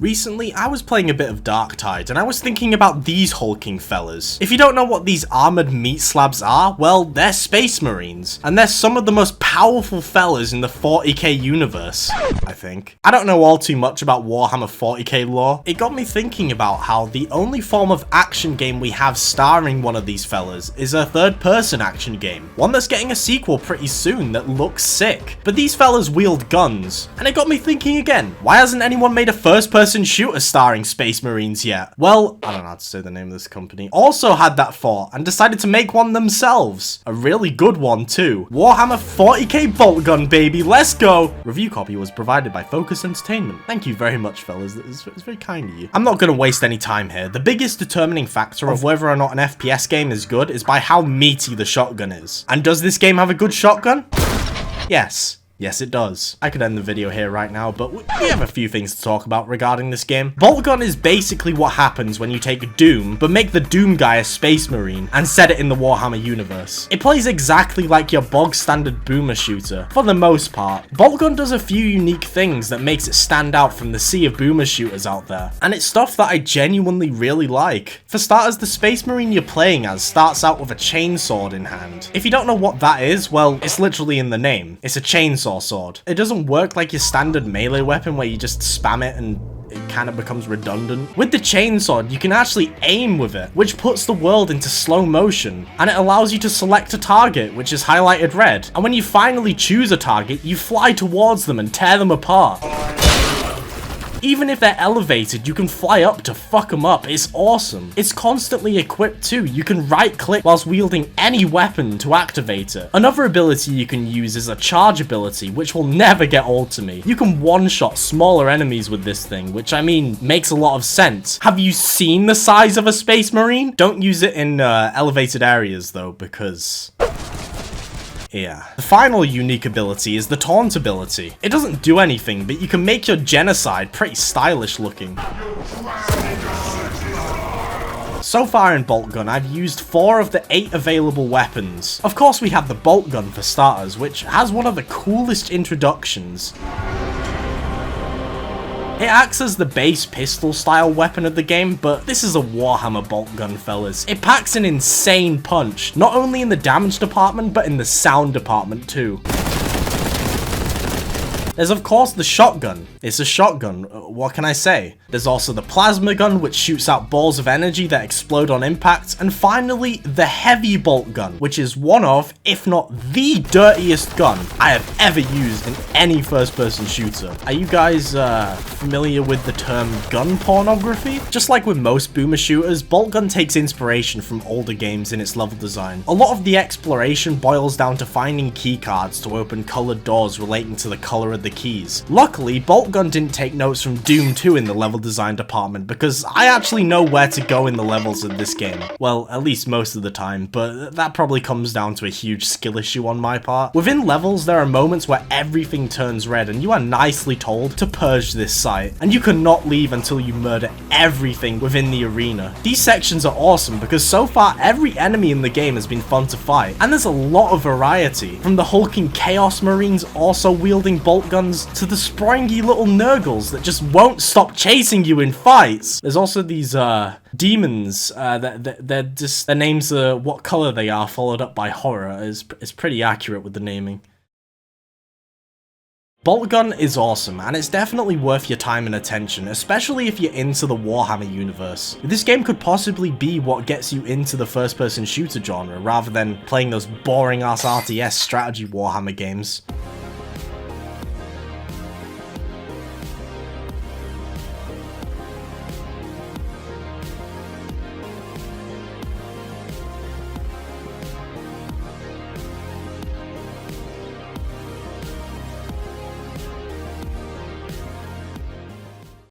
Recently, I was playing a bit of Darktide, and I was thinking about these hulking fellas. If you don't know what these armored meat slabs are, well, they're space marines, and they're some of the most powerful fellas in the 40k universe, I think. I don't know all too much about Warhammer 40k lore. It got me thinking about how the only form of action game we have starring one of these fellas is a third-person action game, one that's getting a sequel pretty soon that looks sick. But these fellas wield guns, and it got me thinking again, why hasn't anyone made a first-person shooter starring space marines yet? Well, I don't know how to say the name of this company, also had that thought and decided to make one themselves. A really good one too. Warhammer 40k Boltgun, baby, let's go! Review copy was provided by Focus Entertainment. Thank you very much, fellas, it's very kind of you. I'm not gonna waste any time here. The biggest determining factor of whether or not an FPS game is good is by how meaty the shotgun is. And does this game have a good shotgun? Yes. Yes, it does. I could end the video here right now, but we have a few things to talk about regarding this game. Boltgun is basically what happens when you take Doom, but make the Doom guy a space marine and set it in the Warhammer universe. It plays exactly like your bog standard boomer shooter, for the most part. Boltgun does a few unique things that makes it stand out from the sea of boomer shooters out there, and it's stuff that I genuinely really like. For starters, the space marine you're playing as starts out with a chainsaw in hand. If you don't know what that is, well, it's literally in the name. It's a chainsaw sword. It doesn't work like your standard melee weapon where you just spam it and it kind of becomes redundant. With the chainsaw, you can actually aim with it, which puts the world into slow motion, and it allows you to select a target, which is highlighted red. And when you finally choose a target, you fly towards them and tear them apart. Even if they're elevated, you can fly up to fuck them up. It's awesome. It's constantly equipped too. You can right click whilst wielding any weapon to activate it. Another ability you can use is a charge ability, which will never get old to me. You can one-shot smaller enemies with this thing, which I mean, makes a lot of sense. Have you seen the size of a space marine? Don't use it in elevated areas though, because... yeah. The final unique ability is the taunt ability. It doesn't do anything, but you can make your genocide pretty stylish looking. So far in Boltgun, I've used 4 of the 8 available weapons. Of course, we have the Boltgun for starters, which has one of the coolest introductions. It acts as the base pistol style weapon of the game, but this is a Warhammer Boltgun, fellas. It packs an insane punch, not only in the damage department, but in the sound department too. There's of course the shotgun. It's a shotgun, what can I say? There's also the plasma gun, which shoots out balls of energy that explode on impact, and finally the heavy bolt gun, which is one of, if not the dirtiest gun I have ever used in any first-person shooter. Are you guys familiar with the term gun pornography? Just like with most boomer shooters, Boltgun takes inspiration from older games in its level design. A lot of the exploration boils down to finding keycards to open colored doors relating to the color of the keys. Luckily, Boltgun didn't take notes from Doom 2 in the level design department, because I actually know where to go in the levels of this game. Well, at least most of the time, but that probably comes down to a huge skill issue on my part. Within levels, there are moments where everything turns red, and you are nicely told to purge this site, and you cannot leave until you murder everything within the arena. These sections are awesome because so far every enemy in the game has been fun to fight, and there's a lot of variety, from the hulking Chaos Marines also wielding bolt guns to the springy little Nurgles that just won't stop chasing you in fights. There's also these demons they're just, their names are what color they are followed up by horror is pretty accurate with the naming. Boltgun is awesome, and it's definitely worth your time and attention, especially if you're into the Warhammer universe. This game could possibly be what gets you into the first-person shooter genre, rather than playing those boring-ass RTS strategy Warhammer games.